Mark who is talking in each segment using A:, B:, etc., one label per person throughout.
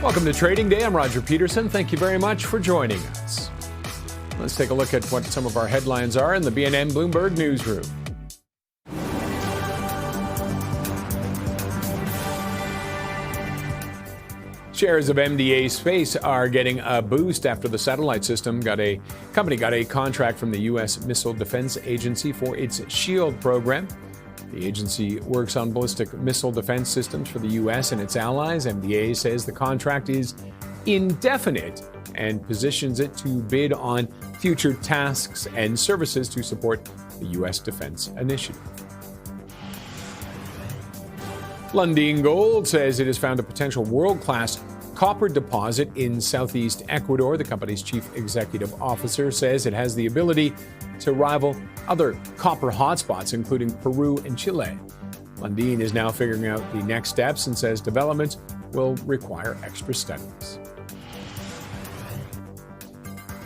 A: Welcome to Trading Day. I'm Roger Peterson. Thank you very much for joining us. Let's take a look at what some of our headlines are in the BNN Bloomberg newsroom. Shares of MDA Space are getting a boost after the satellite system company got a contract from the U.S. Missile Defense Agency for its SHIELD program. The agency works on ballistic missile defense systems for the U.S. and its allies. MDA says the contract is indefinite and positions it to bid on future tasks and services to support the U.S. defense initiative. Lundin Gold says it has found a potential world-class copper deposit in southeast Ecuador. The company's chief executive officer says it has the ability to rival other copper hotspots, including Peru and Chile. Lundin is now figuring out the next steps and says development will require extra studies.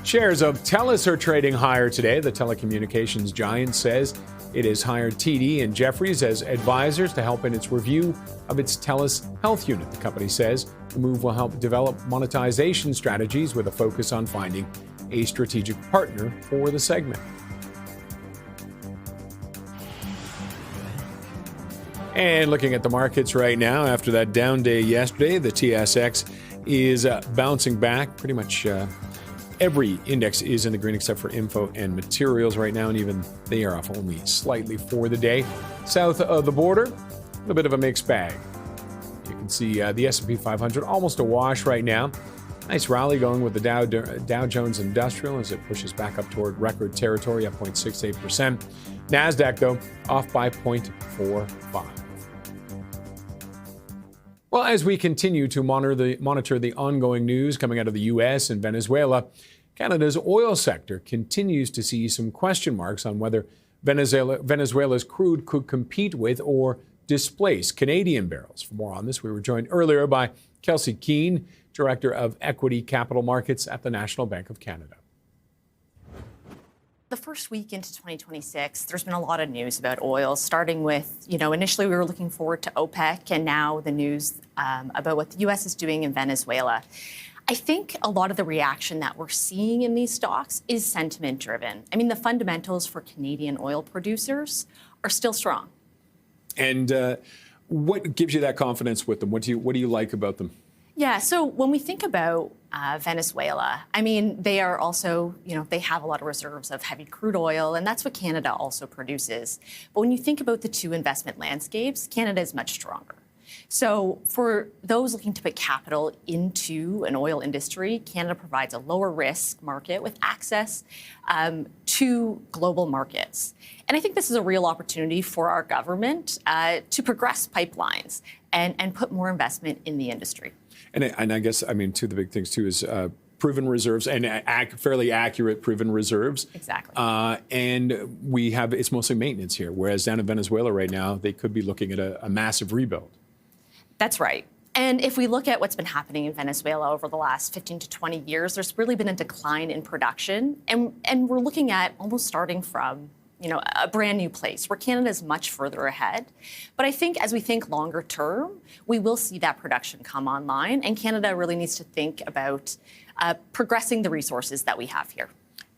A: Shares of TELUS are trading higher today. The telecommunications giant says it has hired TD and Jefferies as advisors to help in its review of its TELUS Health unit. The company says the move will help develop monetization strategies with a focus on finding a strategic partner for the segment. And looking at the markets right now, after that down day yesterday, the TSX is bouncing back. Pretty much every index is in the green except for info and materials right now, and even they are off only slightly for the day. South of the border, a bit of a mixed bag. You can see the S&P 500 almost a wash right now. Nice rally going with the Dow Jones Industrial as it pushes back up toward record territory, up 0.68%. NASDAQ, though, off by 0.45. Well, as we continue to monitor the ongoing news coming out of the U.S. and Venezuela, Canada's oil sector continues to see some question marks on whether Venezuela's crude could compete with or displace Canadian barrels. For more on this, we were joined earlier by Kelsey Keane, Director of Equity Capital Markets at the National Bank of Canada.
B: The first week into 2026, there's been a lot of news about oil, starting with, initially we were looking forward to OPEC, and now the news about what the U.S. is doing in Venezuela. I think a lot of the reaction that we're seeing in these stocks is sentiment driven. I mean, the fundamentals for Canadian oil producers are still strong.
A: And what gives you that confidence with them? What do you like about them?
B: Yeah, so when we think about Venezuela, I mean, they are also, they have a lot of reserves of heavy crude oil, and that's what Canada also produces. But when you think about the two investment landscapes, Canada is much stronger. So for those looking to put capital into an oil industry, Canada provides a lower risk market with access to global markets. And I think this is a real opportunity for our government to progress pipelines and put more investment in the industry.
A: And I guess, I mean, two of the big things, too, is proven reserves and fairly accurate proven reserves.
B: Exactly.
A: And it's mostly maintenance here, whereas down in Venezuela right now, they could be looking at a massive rebuild.
B: That's right. And if we look at what's been happening in Venezuela over the last 15 to 20 years, there's really been a decline in production. And we're looking at almost starting from a brand new place where Canada is much further ahead. But I think as we think longer term, we will see that production come online. And Canada really needs to think about progressing the resources that we have here.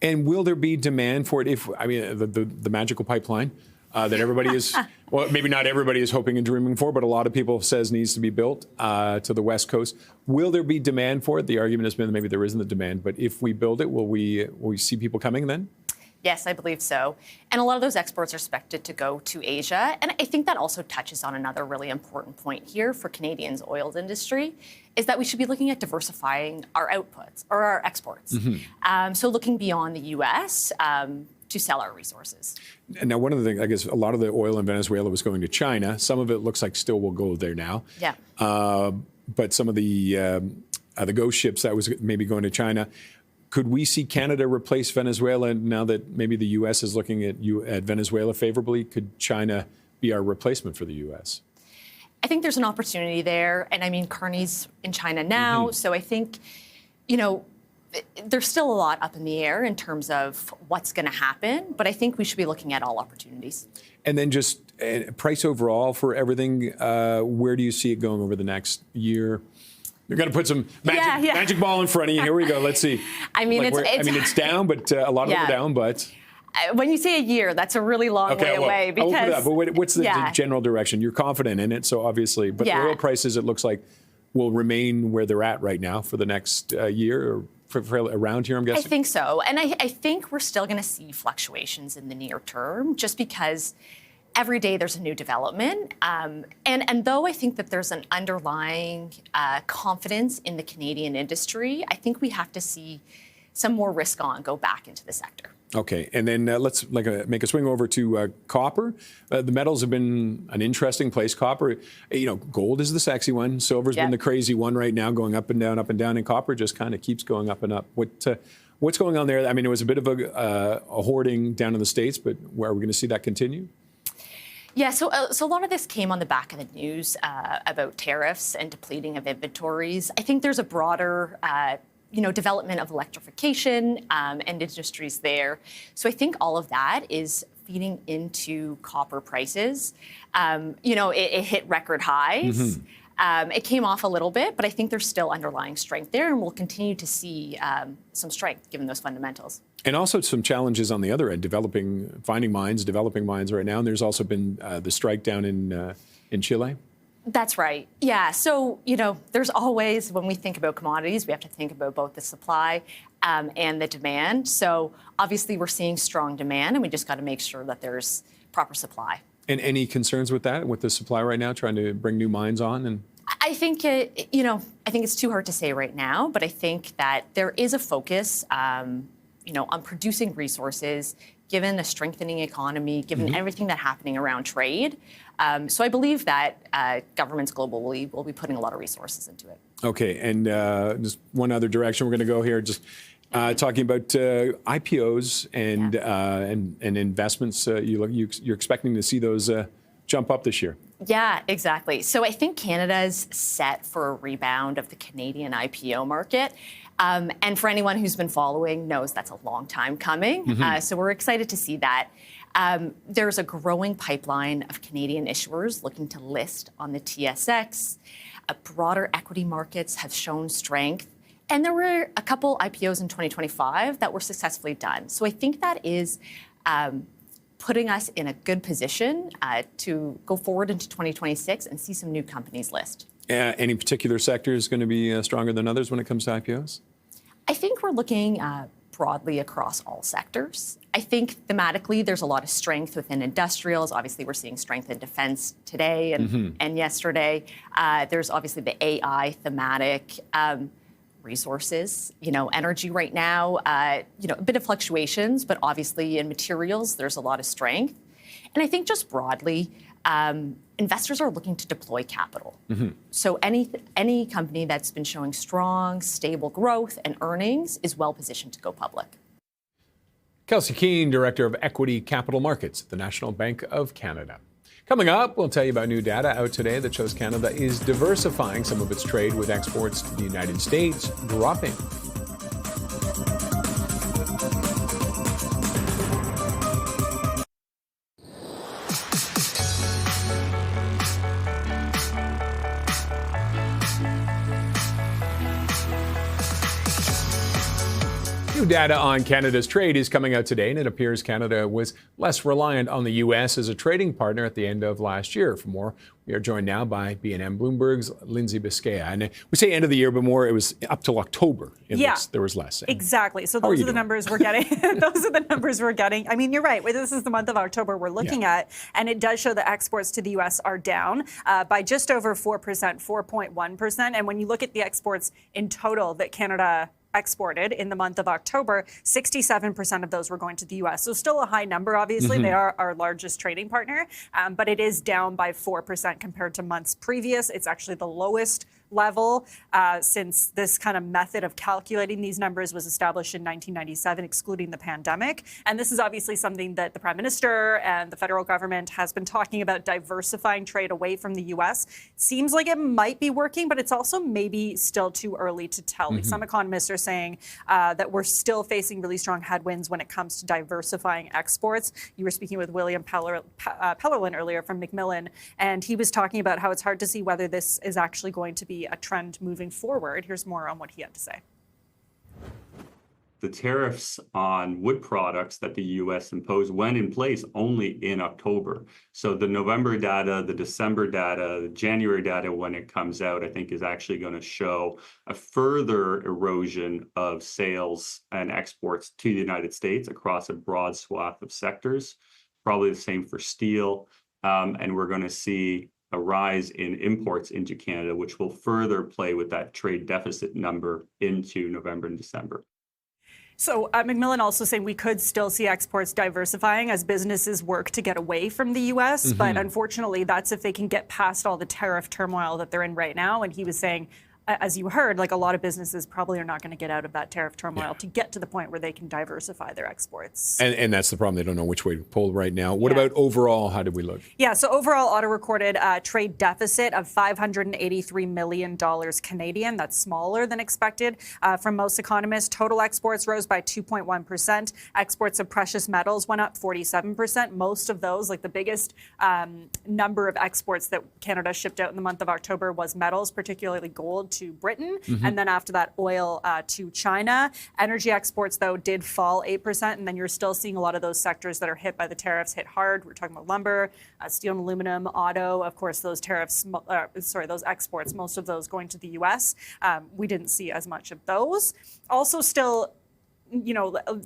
A: And will there be demand for it the magical pipeline that everybody is, well, maybe not everybody is hoping and dreaming for, but a lot of people says needs to be built to the West Coast. Will there be demand for it? The argument has been that maybe there isn't the demand, but if we build it, will we see people coming then?
B: Yes, I believe so. And a lot of those exports are expected to go to Asia. And I think that also touches on another really important point here for Canadians' oil industry, is that we should be looking at diversifying our outputs or our exports. Mm-hmm. So looking beyond the U.S. To sell our resources.
A: And now, one of the things, I guess, a lot of the oil in Venezuela was going to China. Some of it looks like still will go there now.
B: Yeah.
A: But some of the ghost ships that was maybe going to China. Could we see Canada replace Venezuela now that maybe the U.S. is looking at Venezuela favorably? Could China be our replacement for the U.S.?
B: I think there's an opportunity there. And I mean, Kearney's in China now. Mm-hmm. So I think, there's still a lot up in the air in terms of what's going to happen. But I think we should be looking at all opportunities.
A: And then just price overall for everything. Where do you see it going over the next year? You're going to put some magic ball in front of you. Here we go. Let's see.
B: I mean,
A: it's down, but a lot of them are down, but...
B: When you say a year, that's a really long way away. Because,
A: but what's the general direction? You're confident in it, so obviously. But the oil prices, it looks like, will remain where they're at right now for the next year, or for around here, I'm guessing?
B: I think so. And I think we're still going to see fluctuations in the near term, just because every day there's a new development. And though I think that there's an underlying confidence in the Canadian industry, I think we have to see some more risk on go back into the sector.
A: Okay, and then let's make a swing over to copper. The metals have been an interesting place. Copper, gold is the sexy one. Silver's been the crazy one right now, going up and down, and copper just kind of keeps going up and up. What's going on there? I mean, it was a bit of a hoarding down in the States, but where are we going to see that continue?
B: Yeah, so a lot of this came on the back of the news about tariffs and depleting of inventories. I think there's a broader development of electrification and industries there. So I think all of that is feeding into copper prices. It hit record highs. It came off a little bit, but I think there's still underlying strength there, and we'll continue to see some strength given those fundamentals. And
A: also some challenges on the other end, developing mines right now. And there's also been the strike down in Chile.
B: That's right. Yeah. So, there's always, when we think about commodities, we have to think about both the supply and the demand. So obviously we're seeing strong demand, and we just got to make sure that there's proper supply. And
A: any concerns with that, with the supply right now, trying to bring new mines on? And
B: I think, I think it's too hard to say right now, but I think that there is a focus, on producing resources, given a strengthening economy, given everything that's happening around trade. So I believe that governments globally will be putting a lot of resources into it.
A: Okay, and just one other direction we're going to go here, just talking about IPOs and investments. You're expecting to see those jump up this year.
B: Yeah, exactly. So I think Canada's set for a rebound of the Canadian IPO market. And for anyone who's been following knows that's a long time coming. So we're excited to see that. There's a growing pipeline of Canadian issuers looking to list on the TSX. Broader equity markets have shown strength. And there were a couple IPOs in 2025 that were successfully done. So I think that is putting us in a good position to go forward into 2026 and see some new companies list.
A: Any particular sector is going to be stronger than others when it comes to IPOs?
B: I think we're looking broadly across all sectors. I think thematically there's a lot of strength within industrials. Obviously, we're seeing strength in defense today and yesterday. There's obviously the AI thematic. Resources, energy right now, a bit of fluctuations, but obviously in materials, there's a lot of strength. And I think just broadly, investors are looking to deploy capital. So any company that's been showing strong, stable growth and earnings is well positioned to go public.
A: Kelsey Keene, Director of Equity Capital Markets at the National Bank of Canada. Coming up, we'll tell you about new data out today that shows Canada is diversifying some of its trade, with exports to the United States dropping. New data on Canada's trade is coming out today, and it appears Canada was less reliant on the U.S. as a trading partner at the end of last year. For more, we are joined now by BNN Bloomberg's Lindsay Biscaya. And we say end of the year, but more, it was up till October. There was less.
C: Exactly. So those are the numbers we're getting. Those are the numbers we're getting. I mean, you're right. This is the month of October we're looking at, and it does show that exports to the U.S. are down by just over 4%, 4.1%. And when you look at the exports in total that Canada exported in the month of October, 67% of those were going to the U.S. So still a high number, obviously. They are our largest trading partner, but it is down by 4% compared to months previous. It's actually the lowest level since this kind of method of calculating these numbers was established in 1997, excluding the pandemic. And this is obviously something that the Prime Minister and the federal government has been talking about, diversifying trade away from the U.S. Seems like it might be working, but it's also maybe still too early to tell. Some economists are saying that we're still facing really strong headwinds when it comes to diversifying exports. You were speaking with William Pellerlin earlier from Macmillan, and he was talking about how it's hard to see whether this is actually going to be be a trend moving forward. Here's more on what he had to say.
D: The tariffs on wood products that the U.S. imposed went in place only in October. So the November data, the December data, the January data, when it comes out, I think is actually going to show a further erosion of sales and exports to the United States across a broad swath of sectors. Probably the same for steel. And we're going to see a rise in imports into Canada, which will further play with that trade deficit number into November and December.
C: So Macmillan also saying we could still see exports diversifying as businesses work to get away from the U.S. But unfortunately, that's if they can get past all the tariff turmoil that they're in right now. And he was saying, as you heard, like a lot of businesses probably are not going to get out of that tariff turmoil to get to the point where they can diversify their exports.
A: And that's the problem. They don't know which way to pull right now. What about overall? How did we look?
C: Yeah, so overall auto-recorded trade deficit of $583 million Canadian. That's smaller than expected from most economists. Total exports rose by 2.1%. Exports of precious metals went up 47%. Most of those, like the biggest number of exports that Canada shipped out in the month of October was metals, particularly gold, to Britain, and then after that, oil to China. Energy exports, though, did fall 8%, and then you're still seeing a lot of those sectors that are hit by the tariffs hit hard. We're talking about lumber, steel and aluminum, auto. Of course, those tariffs, those exports, most of those going to the U.S. We didn't see as much of those. Also, still,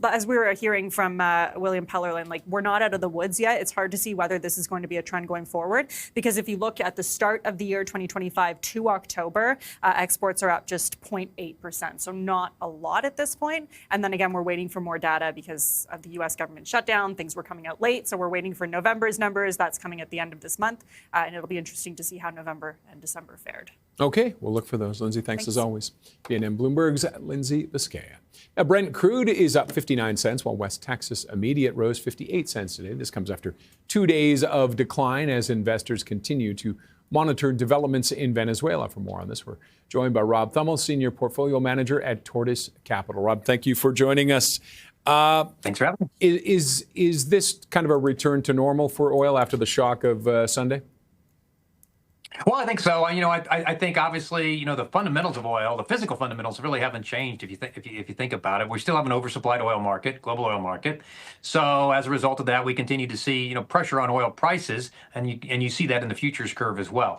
C: as we were hearing from William Pellerlin, like we're not out of the woods yet. It's hard to see whether this is going to be a trend going forward, because if you look at the start of the year 2025 to October, exports are up just 0.8%. So not a lot at this point. And then again, we're waiting for more data because of the U.S. government shutdown. Things were coming out late. So we're waiting for November's numbers. That's coming at the end of this month. And it'll be interesting to see how November and December fared.
A: Okay, we'll look for those. Lindsay, thanks as always. BNN Bloomberg's Lindsay Biscaya. Now, Brent crude is up 59 cents, while West Texas Intermediate rose 58 cents today. This comes after 2 days of decline as investors continue to monitor developments in Venezuela. For more on this, we're joined by Rob Thummel, Senior Portfolio Manager at Tortoise Capital. Rob, thank you for joining us.
E: Thanks for having me.
A: Is this kind of a return to normal for oil after the shock of Sunday?
E: Well, I think so. I think obviously, the fundamentals of oil, the physical fundamentals really haven't changed if you think about it. We still have an oversupplied oil market, global oil market. So as a result of that, we continue to see, pressure on oil prices, and you see that in the futures curve as well.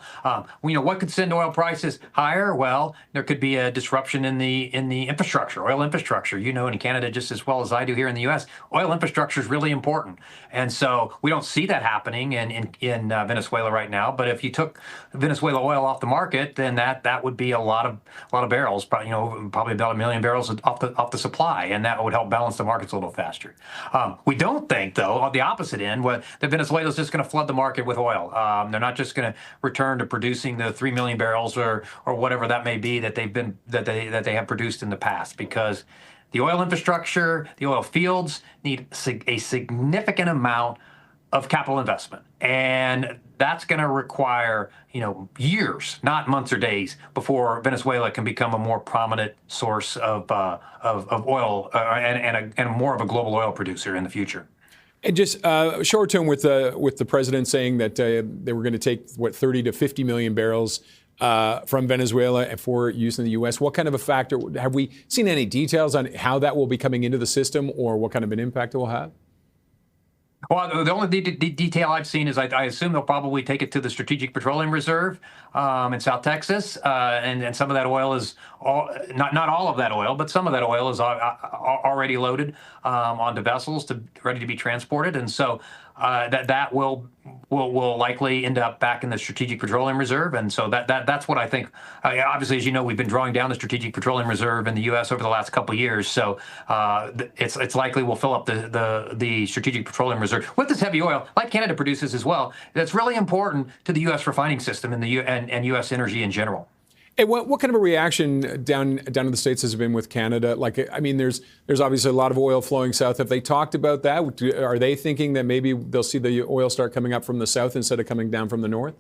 E: What could send oil prices higher? Well, there could be a disruption in the infrastructure, oil infrastructure. In Canada just as well as I do here in the U.S., oil infrastructure is really important, and so we don't see that happening in Venezuela right now. But if you took Venezuela oil off the market, then that would be a lot of barrels, probably about 1 million barrels off the supply, and that would help balance the markets a little faster. We don't think, though, on the opposite end, that Venezuela is just going to flood the market with oil. They're not just going to return to producing the 3 million barrels or whatever that may be that they have produced in the past, because the oil infrastructure, the oil fields need a significant amount of capital investment, and that's going to require years, not months or days, before Venezuela can become a more prominent source of oil and more of a global oil producer in the future.
A: And just short term, with the president saying that they were going to take 30 to 50 million barrels from Venezuela for use in the U.S. What kind of a factor have we seen? Any details on how that will be coming into the system, or what kind of an impact it will have?
E: Well, the only detail I've seen is I assume they'll probably take it to the Strategic Petroleum Reserve in South Texas, and some of that oil is not all of that oil, but some of that oil is already loaded onto vessels ready to be transported, and so that will likely end up back in the Strategic Petroleum Reserve, and so that's what I think. Obviously, as you know, we've been drawing down the Strategic Petroleum Reserve in the U.S. over the last couple of years, so it's likely we'll fill up the Strategic Petroleum Reserve with this heavy oil, like Canada produces as well. That's really important to the U.S. refining system and and U.S. energy in general.
A: And what kind of a reaction down in the States has been with Canada? There's obviously a lot of oil flowing south. Have they talked about that? Are they thinking that maybe they'll see the oil start coming up from the south instead of coming down from the north?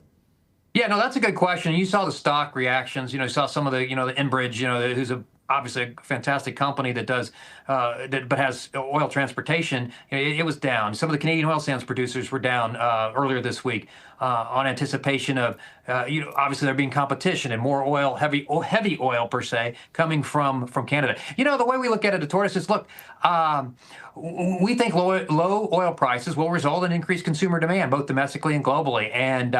E: Yeah, no, that's a good question. You saw the stock reactions. You saw some of the, the Enbridge, who's a obviously a fantastic company that does, but has oil transportation. It was down. Some of the Canadian oil sands producers were down earlier this week on anticipation of, obviously there being competition and more oil, heavy oil per se, coming from Canada. The way we look at it at Tortoise is, look, we think low oil prices will result in increased consumer demand, both domestically and globally. And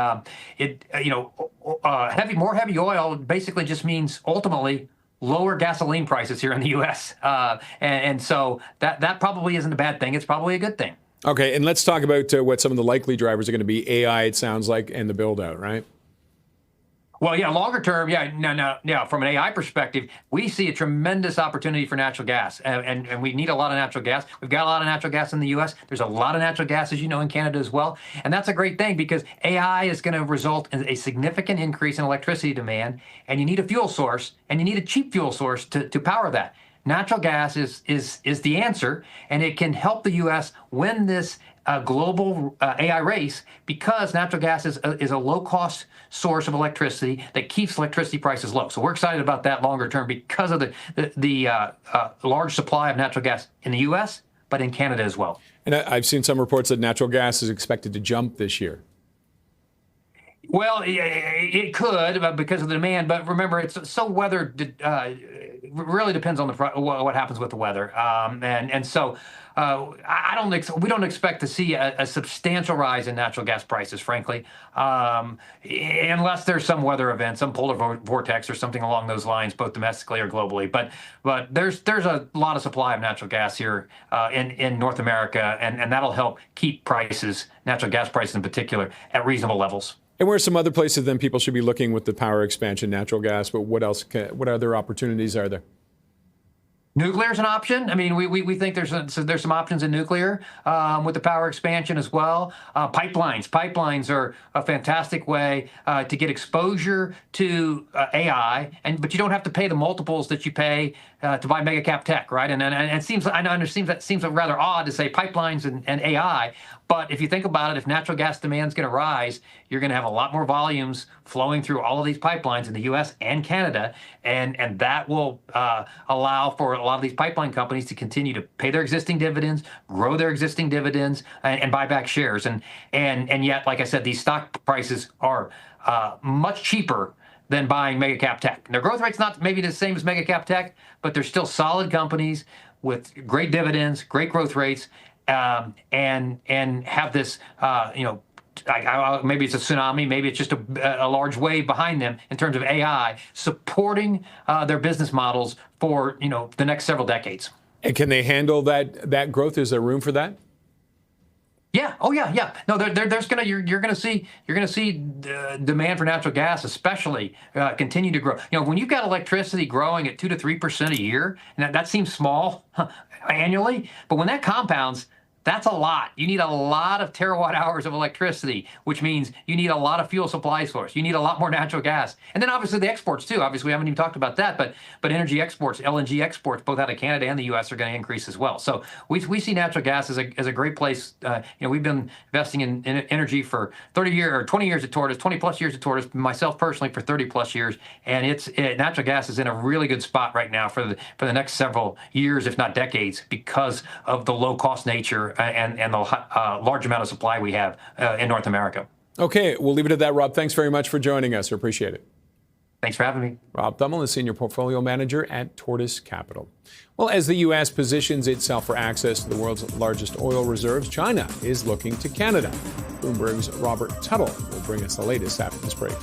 E: more heavy oil basically just means ultimately lower gasoline prices here in the U.S. And so that probably isn't a bad thing. It's probably a good thing.
A: Okay, and let's talk about what some of the likely drivers are going to be. AI, it sounds like, and the build out, right?
E: Well, yeah, longer term, yeah, from an AI perspective, we see a tremendous opportunity for natural gas, and we need a lot of natural gas. We've got a lot of natural gas in the U.S. There's a lot of natural gas, as you know, in Canada as well, and that's a great thing because AI is going to result in a significant increase in electricity demand, and you need a fuel source, and you need a cheap fuel source to power that. Natural gas is the answer, and it can help the U.S. win this global AI race because natural gas is a low-cost source of electricity that keeps electricity prices low. So we're excited about that longer term because of the large supply of natural gas in the U.S., but in Canada as well.
A: And I've seen some reports that natural gas is expected to jump this year.
E: Well, it could because of the demand, but remember, it's so weather really depends on what happens with the weather, and so we don't expect to see a substantial rise in natural gas prices, frankly, unless there's some weather event, some polar vortex or something along those lines, both domestically or globally. But there's a lot of supply of natural gas here in North America, and that'll help keep prices, natural gas prices in particular, at reasonable levels.
A: And where are some other places then people should be looking with the power expansion, natural gas, but what else? What other opportunities are there?
E: Nuclear is an option. I mean, we think there's some options in nuclear with the power expansion as well. Pipelines are a fantastic way to get exposure to AI, but you don't have to pay the multiples that you pay to buy mega cap tech, right? And it seems rather odd to say pipelines and AI, but if you think about it, if natural gas demand is going to rise, you're going to have a lot more volumes flowing through all of these pipelines in the U.S. and Canada, and that will allow for a lot of these pipeline companies to continue to pay their existing dividends, grow their existing dividends, and buy back shares. And yet, like I said, these stock prices are much cheaper than buying mega cap tech. And their growth rate's not maybe the same as mega cap tech, but they're still solid companies with great dividends, great growth rates, and have this maybe it's a tsunami, maybe it's just a large wave behind them in terms of AI supporting their business models for the next several decades.
A: And can they handle that growth? Is there room for that?
E: Yeah. Oh, yeah. No, you're gonna see demand for natural gas, especially continue to grow. When you've got electricity growing at 2 to 3% a year, and that seems small annually, but when that compounds, that's a lot. You need a lot of terawatt hours of electricity, which means you need a lot of fuel supply source. You need a lot more natural gas. And then obviously the exports too. Obviously we haven't even talked about that, but energy exports, LNG exports, both out of Canada and the US are going to increase as well. So we see natural gas as a great place. We've been investing in energy for 30 years or 20 years at Tortoise, 20 plus years at Tortoise, myself personally for 30 plus years. And natural gas is in a really good spot right now for the next several years, if not decades, because of the low cost nature and the large amount of supply we have in North America.
A: Okay, we'll leave it at that, Rob. Thanks very much for joining us. I appreciate it.
E: Thanks for having me.
A: Rob Thummel is Senior Portfolio Manager at Tortoise Capital. Well, as the U.S. positions itself for access to the world's largest oil reserves, China is looking to Canada. Bloomberg's Robert Tuttle will bring us the latest after this break.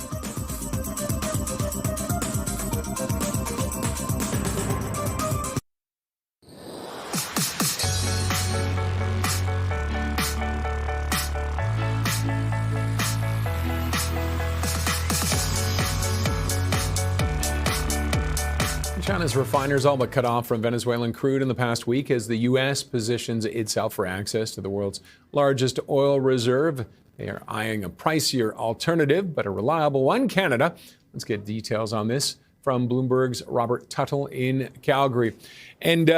A: China's refiners all but cut off from Venezuelan crude in the past week as the U.S. positions itself for access to the world's largest oil reserve. They are eyeing a pricier alternative, but a reliable one, Canada. Let's get details on this from Bloomberg's Robert Tuttle in Calgary. And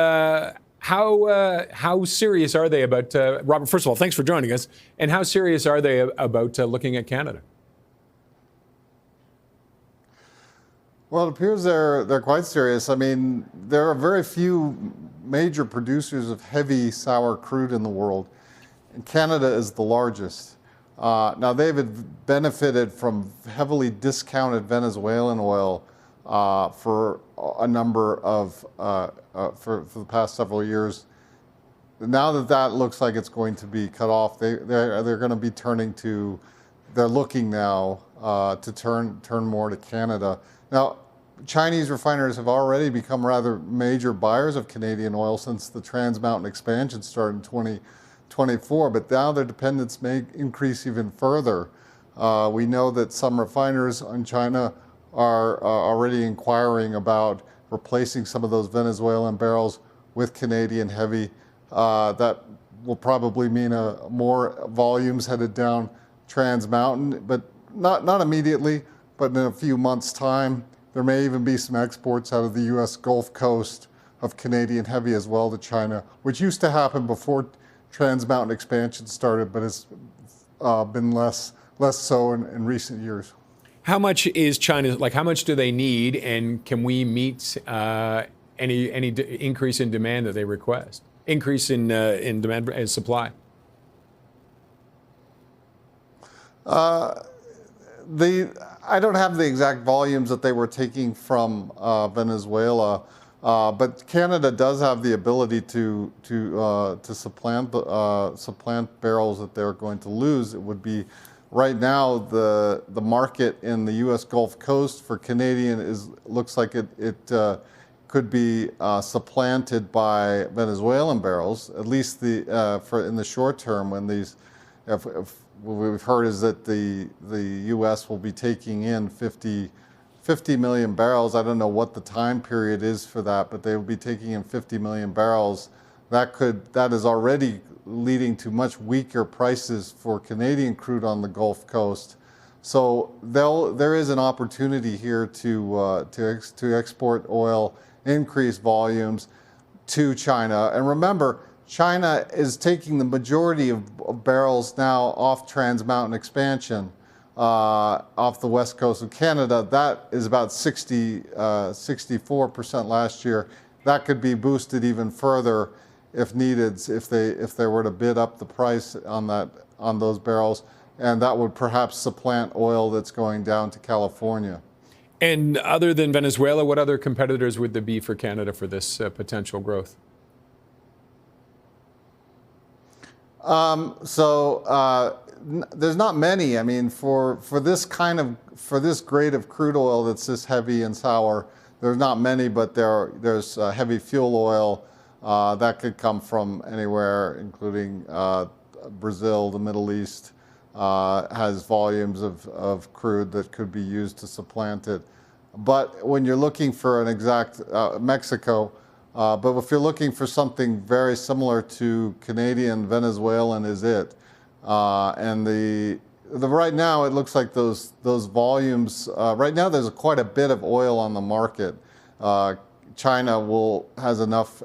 A: how serious are they about, Robert, first of all, thanks for joining us. And how serious are they about looking at Canada?
F: Well, it appears they're quite serious. I mean, there are very few major producers of heavy sour crude in the world, and Canada is the largest. Now, they've benefited from heavily discounted Venezuelan oil for a number of for the past several years. Now that looks like it's going to be cut off, they're going to be they're looking now to turn more to Canada. Now, Chinese refiners have already become rather major buyers of Canadian oil since the Trans Mountain expansion started in 2024, but now their dependence may increase even further. We know that some refiners in China are already inquiring about replacing some of those Venezuelan barrels with Canadian heavy. That will probably mean more volumes headed down Trans Mountain, but not immediately, but in a few months' time. There may even be some exports out of the U.S. Gulf Coast of Canadian heavy as well to China, which used to happen before Trans Mountain expansion started, but has been less so in recent years.
A: How much is China, like how much do they need, and can we meet any increase in demand that they request? Increase in demand and supply?
F: I don't have the exact volumes that they were taking from Venezuela, but Canada does have the ability to supplant barrels that they're going to lose. It would be right now the market in the U.S. Gulf Coast for Canadian looks like it could be supplanted by Venezuelan barrels, at least in the short term. When these, if what we've heard is that the U.S. will be taking in 50 million barrels. I don't know what the time period is for that, but they will be taking in 50 million barrels. That is already leading to much weaker prices for Canadian crude on the Gulf Coast. So there is an opportunity here to export oil, increase volumes to China. And remember, China is taking the majority of barrels now off Trans Mountain expansion off the west coast of Canada. That is about 64% last year. That could be boosted even further if needed, if they were to bid up the price on those barrels, and that would perhaps supplant oil that's going down to California.
A: And other than Venezuela, what other competitors would there be for Canada for this potential growth?
F: There's not many. I mean, for this grade of crude oil that's this heavy and sour, there's not many, but there's heavy fuel oil that could come from anywhere, including Brazil. The Middle East has volumes of crude that could be used to supplant it. But when you're looking for an exact Mexico. But if you're looking for something very similar to Canadian, Venezuelan is it. And right now it looks like those volumes. Right now there's quite a bit of oil on the market. China has enough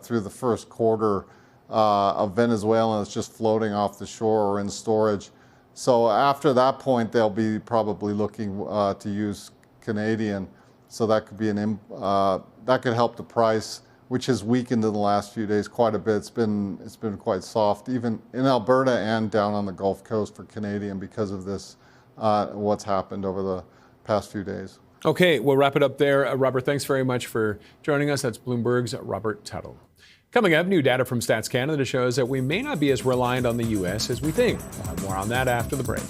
F: through the first quarter of Venezuelan that's just floating off the shore or in storage. So after that point, they'll be probably looking to use Canadian. So that could be that could help the price, which has weakened in the last few days quite a bit. It's been quite soft, even in Alberta and down on the Gulf Coast for Canadian because of this, what's happened over the past few days.
A: Okay, we'll wrap it up there. Robert, thanks very much for joining us. That's Bloomberg's Robert Tuttle. Coming up, new data from Stats Canada shows that we may not be as reliant on the U.S. as we think. We'll have more on that after the break.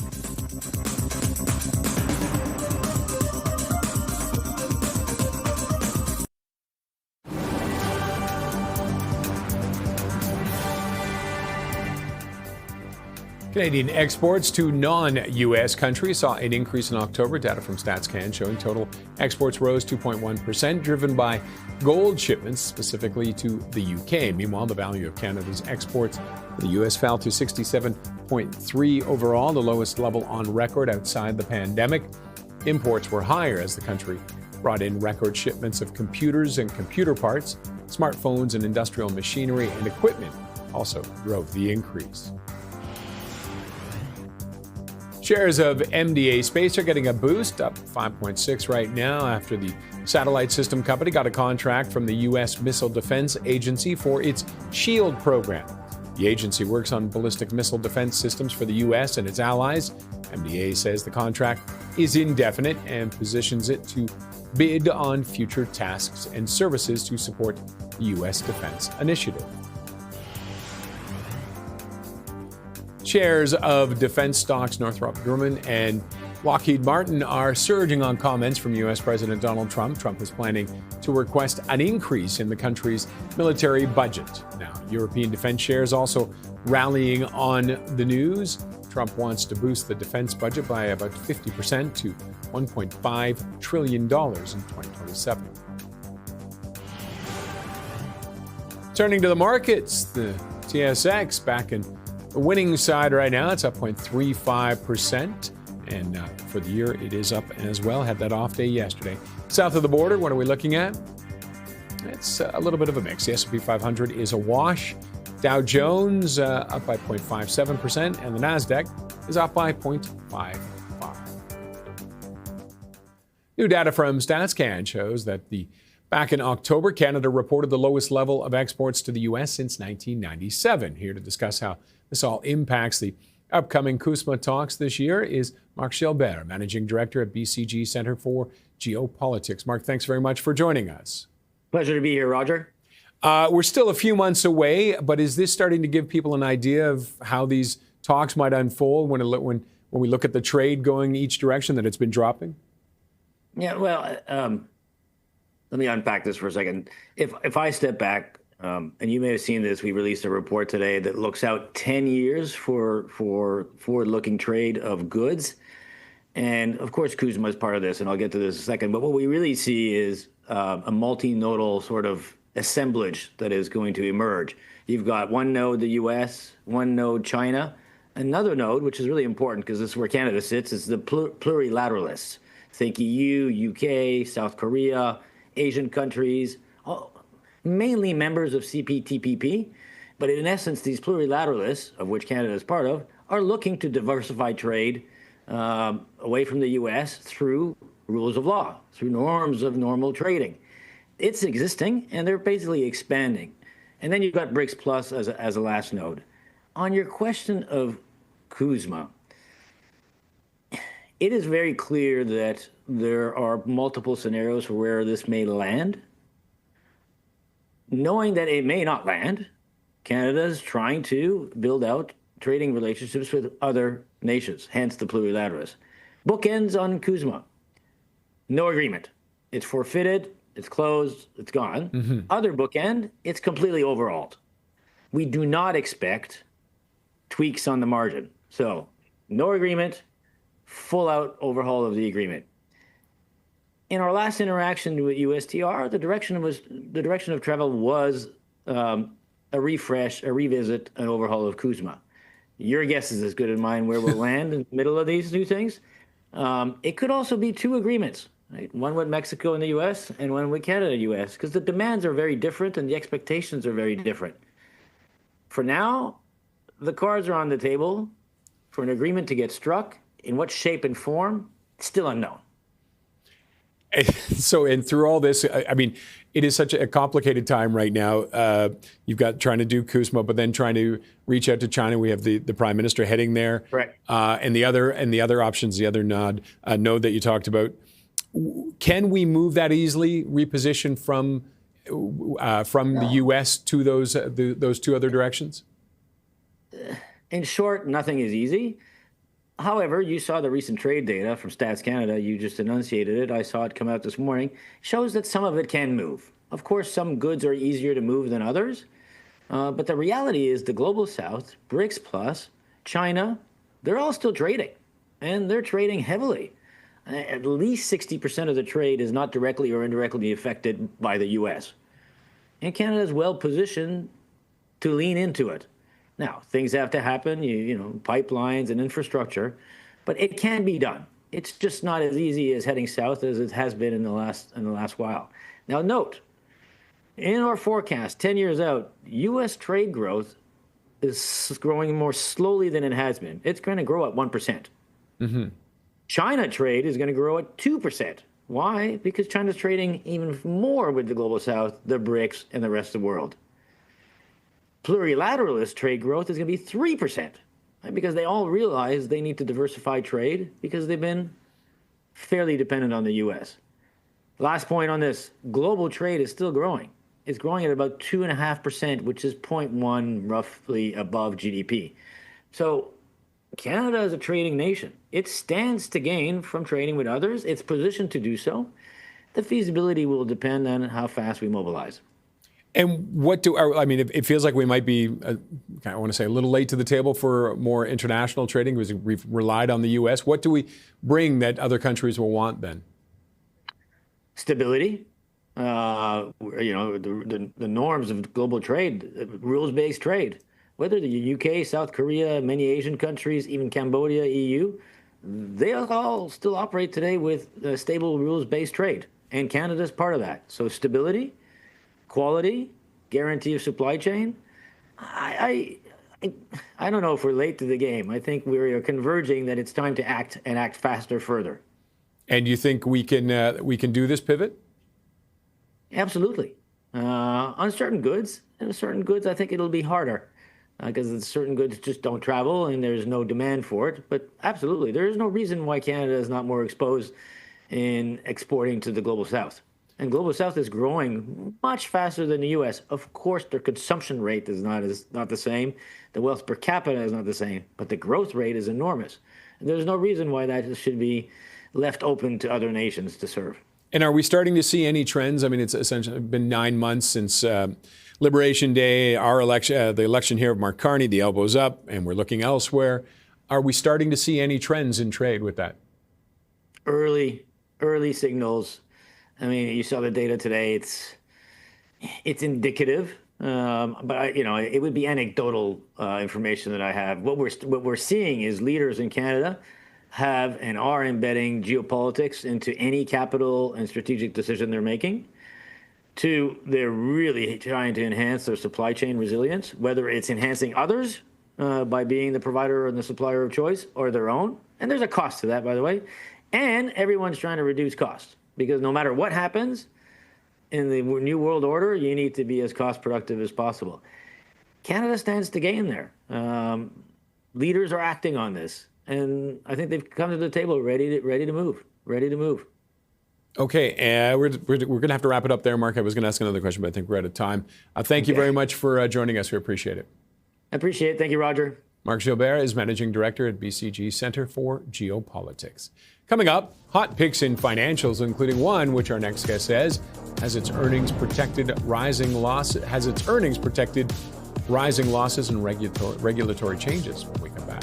A: Canadian exports to non-U.S. countries saw an increase in October. Data from StatsCan showing total exports rose 2.1%, driven by gold shipments, specifically to the U.K. Meanwhile, the value of Canada's exports to the U.S. fell to 67.3 overall, the lowest level on record outside the pandemic. Imports were higher as the country brought in record shipments of computers and computer parts. Smartphones and industrial machinery and equipment also drove the increase. Shares of MDA Space are getting a boost, up 5.6 right now after the satellite system company got a contract from the U.S. Missile Defense Agency for its SHIELD program. The agency works on ballistic missile defense systems for the U.S. and its allies. MDA says the contract is indefinite and positions it to bid on future tasks and services to support the U.S. defense initiative. Shares of defense stocks Northrop Grumman and Lockheed Martin are surging on comments from U.S. President Donald Trump. Trump is planning to request an increase in the country's military budget. Now, European defense shares also rallying on the news. Trump wants to boost the defense budget by about 50% to $1.5 trillion in 2027. Turning to the markets, the TSX back in the winning side right now. It's up 0.35%. And for the year, it is up as well. Had that off day yesterday. South of the border, what are we looking at? It's a little bit of a mix. The S&P 500 is a wash. Dow Jones up by 0.57%, and the Nasdaq is up by 0.55. New data from StatsCan shows that back in October, Canada reported the lowest level of exports to the U.S. since 1997. Here to discuss how this all impacts the upcoming CUSMA talks this year is Marc Gilbert, Managing Director at BCG Center for Geopolitics. Marc, thanks very much for joining us.
G: Pleasure to be here, Roger.
A: We're still a few months away, but is this starting to give people an idea of how these talks might unfold when we look at the trade going each direction, that it's been dropping?
G: Yeah, well, let me unpack this for a second. If I step back, and you may have seen this, we released a report today that looks out 10 years for forward-looking trade of goods. And of course, CUSMA is part of this, and I'll get to this in a second. But what we really see is a multi-nodal sort of assemblage that is going to emerge. You've got one node, the US, one node, China. Another node, which is really important because this is where Canada sits, is the plurilateralists. Think EU, UK, South Korea, Asian countries, mainly members of CPTPP. But in essence, these plurilateralists, of which Canada is part of, are looking to diversify trade away from the US through rules of law, through norms of normal trading. It's existing, and they're basically expanding. And then you've got BRICS Plus as a last node. On your question of CUSMA, it is very clear that there are multiple scenarios for where this may land. Knowing that it may not land, Canada is trying to build out trading relationships with other nations, hence the plurilateralists. Bookends on CUSMA. No agreement. It's forfeited, it's closed, it's gone. Mm-hmm. Other bookend, it's completely overhauled. We do not expect tweaks on the margin. So no agreement, full out overhaul of the agreement. In our last interaction with USTR, the direction of travel was a refresh, a revisit, an overhaul of CUSMA. Your guess is as good as mine where we'll land in the middle of these new things. It could also be two agreements, right? One with Mexico and the U.S. and one with Canada and the U.S. because the demands are very different and the expectations are very different. For now, the cards are on the table for an agreement to get struck. In what shape and form, still unknown.
A: So, and through all this, I mean, it is such a complicated time right now. You've got trying to do CUSMA, but then trying to reach out to China. We have the prime minister heading there,
G: right?
A: And the other options, the other node that you talked about. Can we move that easily? Reposition from the U.S. to those two other directions?
G: In short, nothing is easy. However, you saw the recent trade data from Stats Canada. You just enunciated it. I saw it come out this morning. Shows that some of it can move. Of course, some goods are easier to move than others. But the reality is the Global South, BRICS Plus, China, they're all still trading. And they're trading heavily. At least 60% of the trade is not directly or indirectly affected by the U.S. And Canada is well positioned to lean into it. Now, things have to happen, you know, pipelines and infrastructure, but it can be done. It's just not as easy as heading south as it has been in the last while. Now, note, in our forecast, 10 years out, U.S. trade growth is growing more slowly than it has been. It's going to grow at 1%. China trade is going to grow at 2%. Why? Because China's trading even more with the global south, the BRICS, and the rest of the world. Plurilateralist trade growth is going to be 3%, right? Because they all realize they need to diversify trade because they've been fairly dependent on the U.S. Last point on this, global trade is still growing. It's growing at about 2.5%, which is 0.1 roughly above GDP. So Canada is a trading nation. It stands to gain from trading with others. It's positioned to do so. The feasibility will depend on how fast we mobilize.
A: And what I mean, it feels like we might be, I want to say, a little late to the table for more international trading because we've relied on the U.S. What do we bring that other countries will want then?
G: Stability. The norms of global trade, rules-based trade. Whether the UK, South Korea, many Asian countries, even Cambodia, EU, they all still operate today with stable rules-based trade. And Canada is part of that. So stability, quality, guarantee of supply chain. I don't know if we're late to the game. I think we are converging that it's time to act and act faster further.
A: And you think we can do this pivot?
G: Absolutely. On certain goods, and certain goods, I think it'll be harder because certain goods just don't travel and there's no demand for it. But absolutely, there is no reason why Canada is not more exposed in exporting to the global south. And global south is growing much faster than the U.S. Of course, their consumption rate is not the same. The wealth per capita is not the same, but the growth rate is enormous. And there's no reason why that should be left open to other nations to serve.
A: And are we starting to see any trends? I mean, it's essentially been 9 months since Liberation Day, our election, the election here of Mark Carney, the elbows up, and we're looking elsewhere. Are we starting to see any trends in trade with that?
G: Early signals. I mean, you saw the data today. It's indicative, but it would be anecdotal information that I have. What we're seeing is leaders in Canada have and are embedding geopolitics into any capital and strategic decision they're making. Two, they're really trying to enhance their supply chain resilience, whether it's enhancing others by being the provider and the supplier of choice or their own. And there's a cost to that, by the way. And everyone's trying to reduce costs because no matter what happens in the new world order, you need to be as cost productive as possible. Canada stands to gain there. Leaders are acting on this. And I think they've come to the table ready to move.
A: Okay, we're going to have to wrap it up there, Mark. I was going to ask another question, but I think we're out of time. Thank you very much for joining us. We appreciate it.
G: I appreciate it. Thank you, Roger.
A: Mark Gilbert is Managing Director at BCG Center for Geopolitics. Coming up, hot picks in financials, including one which our next guest says has its earnings protected rising losses and regulatory changes when we come back.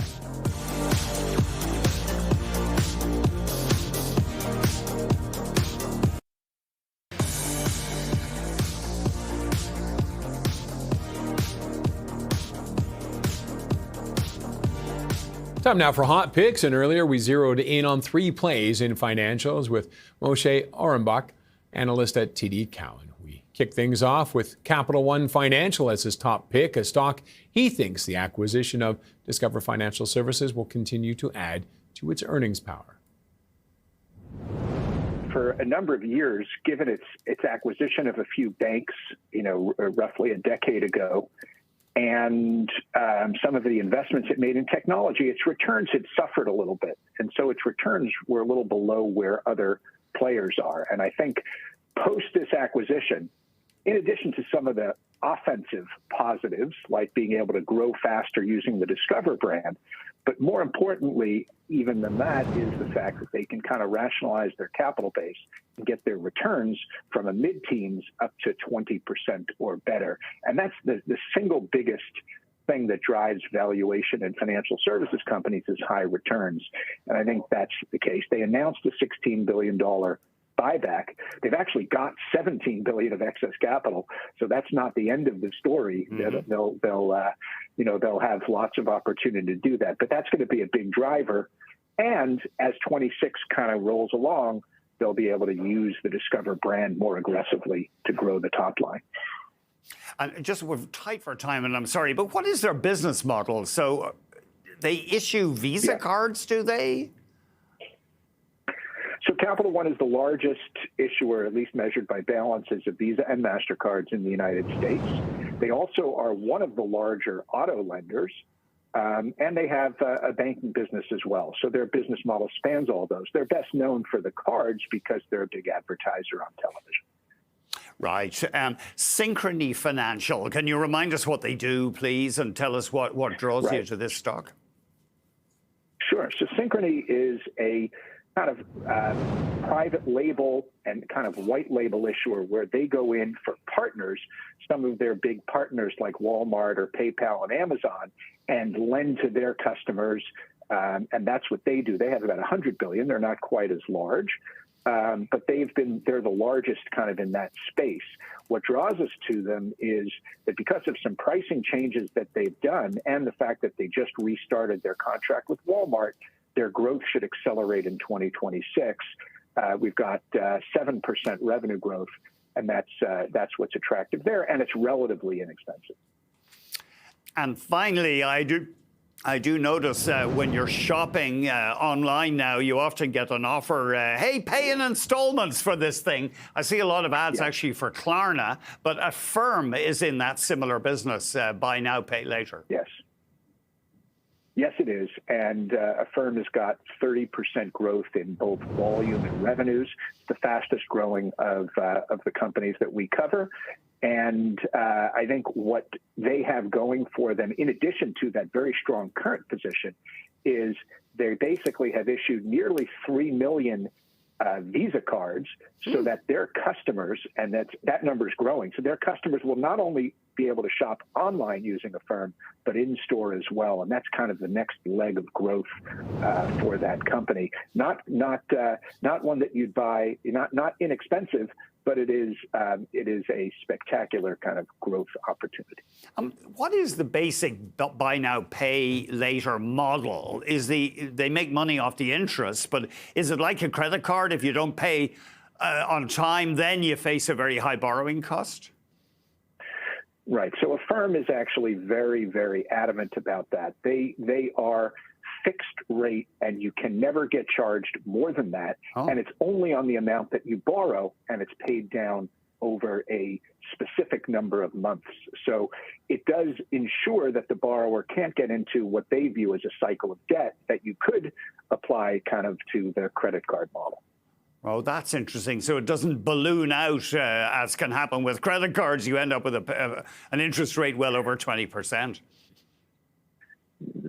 A: Time now for hot picks, and earlier we zeroed in on 3 plays in financials with Moshe Orenbuch, analyst at TD Cowen. We kick things off with Capital One Financial as his top pick, a stock he thinks the acquisition of Discover Financial Services will continue to add to its earnings power.
H: For a number of years, given its acquisition of a few banks, roughly a decade ago, and some of the investments it made in technology, its returns had suffered a little bit. And so its returns were a little below where other players are. And I think post this acquisition, in addition to some of the offensive positives, like being able to grow faster using the Discover brand, but more importantly, even than that, is the fact that they can kind of rationalize their capital base and get their returns from a mid-teens up to 20% or better. And that's the single biggest thing that drives valuation in financial services companies is high returns. And I think that's the case. They announced a $16 billion buyback. They've actually got $17 billion of excess capital, so that's not the end of the story. Mm-hmm. They'll have lots of opportunity to do that, but that's going to be a big driver. And as 26 kind of rolls along, they'll be able to use the Discover brand more aggressively to grow the top line.
I: Just we're tight for time, and I'm sorry, but what is their business model? So they issue Visa cards, do they?
H: Capital One is the largest issuer, at least measured by balances of Visa and MasterCards in the United States. They also are one of the larger auto lenders, and they have a banking business as well. So their business model spans all those. They're best known for the cards because they're a big advertiser on television.
I: Right. Synchrony Financial. Can you remind us what they do, please, and tell us what draws you to this stock?
H: Sure. So Synchrony is a kind of private label and kind of white label issuer where they go in for partners, some of their big partners like Walmart or PayPal and Amazon, and lend to their customers. And that's what they do. They have about $100 billion. They're not quite as large. But they're the largest kind of in that space. What draws us to them is that because of some pricing changes that they've done and the fact that they just restarted their contract with Walmart, their growth should accelerate in 2026. We've got 7% revenue growth, and that's what's attractive there, and it's relatively inexpensive.
I: And finally, I do notice when you're shopping online now, you often get an offer, hey, pay in installments for this thing. I see a lot of ads actually for Klarna, but Affirm is in that similar business, buy now, pay later.
H: Yes. Yes, it is. And Affirm has got 30% growth in both volume and revenues, the fastest growing of the companies that we cover. And I think what they have going for them, in addition to that very strong current position, is they basically have issued nearly 3 million Visa cards so that their customers, and that number is growing, so their customers will not only be able to shop online using Affirm, but in-store as well. And that's kind of the next leg of growth for that company. Not one that you'd buy, not inexpensive, but it is a spectacular kind of growth opportunity.
I: What is the basic buy now, pay later model? They make money off the interest, but is it like a credit card? If you don't pay on time, then you face a very high borrowing cost?
H: Right. So Affirm is actually very, very adamant about that. They are fixed rate, and you can never get charged more than that. Oh. And it's only on the amount that you borrow, and it's paid down over a specific number of months. So it does ensure that the borrower can't get into what they view as a cycle of debt that you could apply kind of to the credit card model.
I: Oh, that's interesting. So it doesn't balloon out as can happen with credit cards. You end up with an interest rate well over 20%.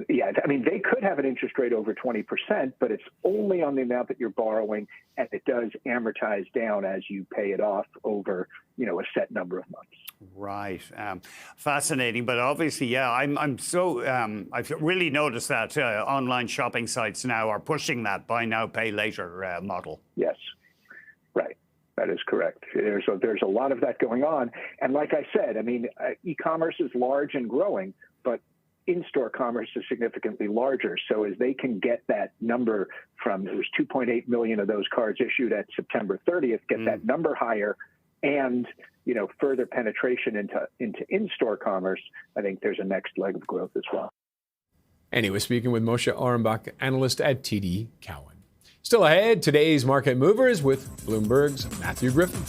H: Yeah, I mean, they could have an interest rate over 20%, but it's only on the amount that you're borrowing, and it does amortize down as you pay it off over, a set number of months.
I: Right. Fascinating. But obviously, yeah, I've really noticed that online shopping sites now are pushing that buy now, pay later model.
H: Yes. Right. That is correct. There's a lot of that going on. And like I said, I mean, e-commerce is large and growing, but in-store commerce is significantly larger. So as they can get that number from, there was 2.8 million of those cards issued at September 30th, get that number higher, and further penetration into in-store commerce, I think there's a next leg of growth as well.
A: Anyway, speaking with Moshe Orenbuch, analyst at TD Cowen. Still ahead, today's market movers with Bloomberg's Matthew Griffin.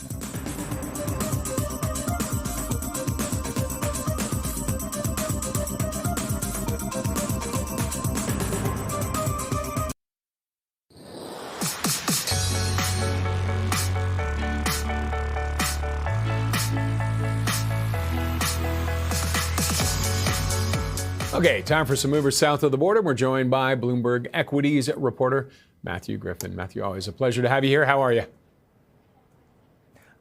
A: Okay, time for some movers south of the border. We're joined by Bloomberg equities reporter Matthew Griffin. Matthew, always a pleasure to have you here. How are you?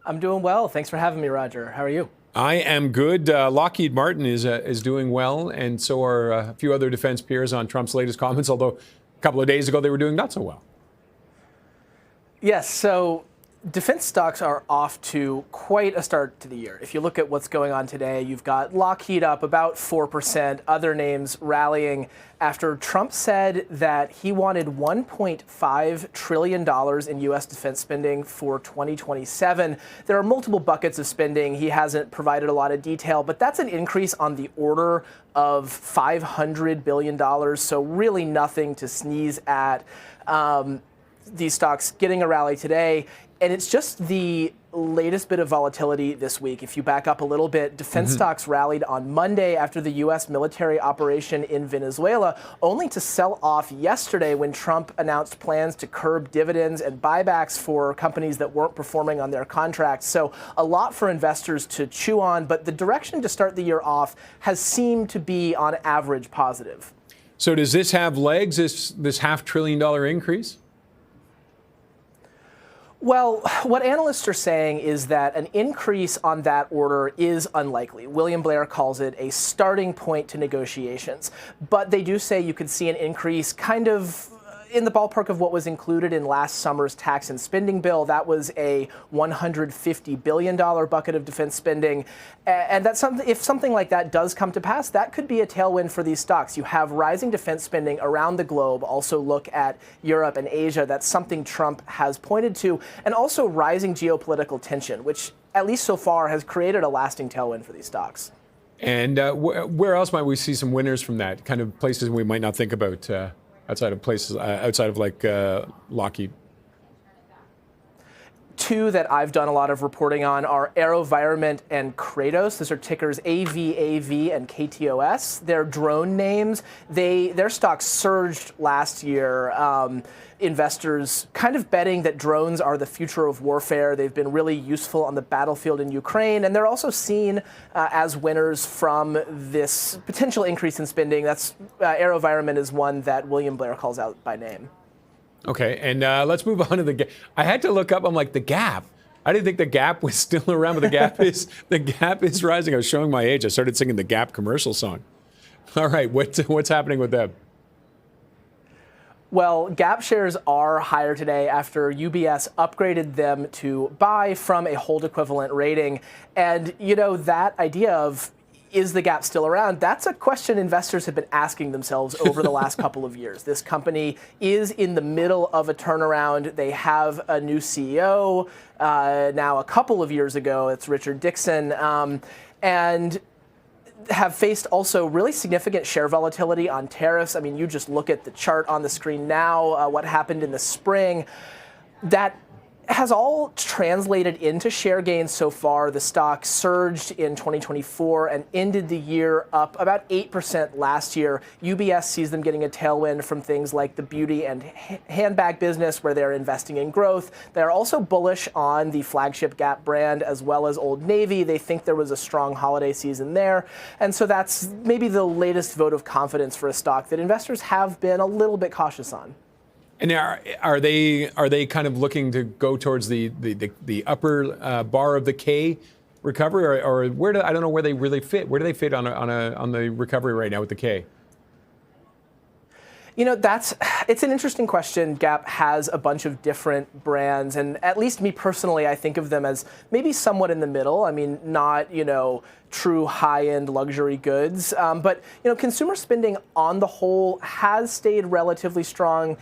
J: I'm doing well. Thanks for having me, Roger. How are you?
A: I am good. Lockheed Martin is doing well, and so are a few other defense peers on Trump's latest comments, although a couple of days ago they were doing not so well.
J: Yes, so defense stocks are off to quite a start to the year. If you look at what's going on today, you've got Lockheed up about 4%, other names rallying after Trump said that he wanted $1.5 trillion in U.S. defense spending for 2027. There are multiple buckets of spending. He hasn't provided a lot of detail, but that's an increase on the order of $500 billion, so really nothing to sneeze at. these stocks getting a rally today, and it's just the latest bit of volatility this week. If you back up a little bit, defense stocks rallied on Monday after the U.S. military operation in Venezuela, only to sell off yesterday when Trump announced plans to curb dividends and buybacks for companies that weren't performing on their contracts. So a lot for investors to chew on, but the direction to start the year off has seemed to be on average positive.
A: So does this have legs, this $500 billion increase?
J: Well, what analysts are saying is that an increase on that order is unlikely. William Blair calls it a starting point to negotiations. But they do say you could see an increase kind of in the ballpark of what was included in last summer's tax and spending bill. That was a $150 billion bucket of defense spending. And that's something, if something like that does come to pass, that could be a tailwind for these stocks. You have rising defense spending around the globe. Also look at Europe and Asia. That's something Trump has pointed to. And also rising geopolitical tension, which at least so far has created a lasting tailwind for these stocks.
A: And where else might we see some winners from that? Kind of places we might not think about outside of places, outside of like Lockheed?
J: Two that I've done a lot of reporting on are AeroVironment and Kratos. Those are tickers AVAV and KTOS. They're drone names. Their stocks surged last year. Investors kind of betting that drones are the future of warfare. They've been really useful on the battlefield in Ukraine, and they're also seen as winners from this potential increase in spending. That's AeroVironment is one that William Blair calls out by name.
A: Okay, and let's move on to the Gap. I had to look up. I'm like, the Gap. I didn't think the Gap was still around, but the Gap is rising. I was showing my age. I started singing the Gap commercial song. All right, what's happening with them?
J: Well, Gap shares are higher today after UBS upgraded them to buy from a hold equivalent rating. And, you know, that idea of, is the Gap still around? That's a question investors have been asking themselves over the last couple of years. This company is in the middle of a turnaround. They have a new CEO now a couple of years ago. It's Richard Dixon. And have faced also really significant share volatility on tariffs. I mean, you just look at the chart on the screen now, what happened in the spring. That has all translated into share gains so far. The stock surged in 2024 and ended the year up about 8% last year. UBS sees them getting a tailwind from things like the beauty and handbag business, where they're investing in growth. They're also bullish on the flagship Gap brand as well as Old Navy. They think there was a strong holiday season there. And so that's maybe the latest vote of confidence for a stock that investors have been a little bit cautious on.
A: And are they kind of looking to go towards the upper bar of the K recovery, or where I don't know where they really fit? Where do they fit on the recovery right now with the K?
J: You know, it's an interesting question. Gap has a bunch of different brands, and at least me personally, I think of them as maybe somewhat in the middle. I mean, not, you know, true high-end luxury goods, but, you know, consumer spending on the whole has stayed relatively strong.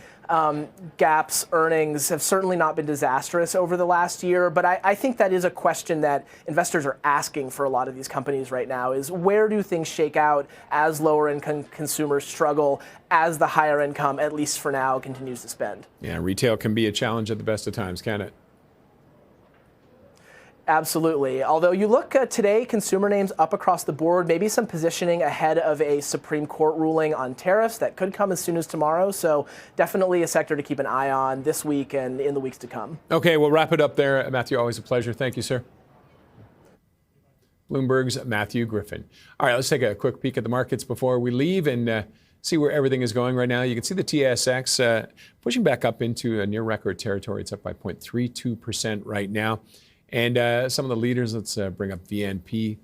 J: Gap's earnings have certainly not been disastrous over the last year, but I think that is a question that investors are asking for a lot of these companies right now, is where do things shake out as lower-income consumers struggle, as the higher income, at least for now, continues to spend?
A: Yeah, retail can be a challenge at the best of times, can it?
J: Absolutely. Although you look today, consumer names up across the board, maybe some positioning ahead of a Supreme Court ruling on tariffs that could come as soon as tomorrow. So definitely a sector to keep an eye on this week and in the weeks to come. Okay, we'll wrap it up there. Matthew, always a pleasure. Thank you, sir. Bloomberg's Matthew Griffin. All right, let's take a quick peek at the markets before we leave and see where everything is going right now. You can see the TSX pushing back up into a near record territory. It's up by 0.32% right now. And some of the leaders, let's bring up VNP.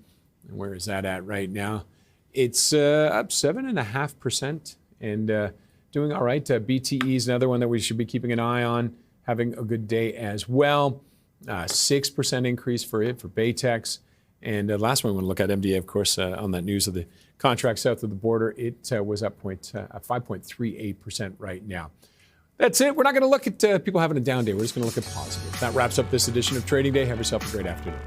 J: Where is that at right now? It's up 7.5% and doing all right. BTE is another one that we should be keeping an eye on, having a good day as well. 6% increase for Baytex. And last one, we want to look at MDA, of course, on that news of the contract south of the border. It was up 5.38% right now. That's it. We're not going to look at people having a down day. We're just going to look at positive. That wraps up this edition of Trading Day. Have yourself a great afternoon.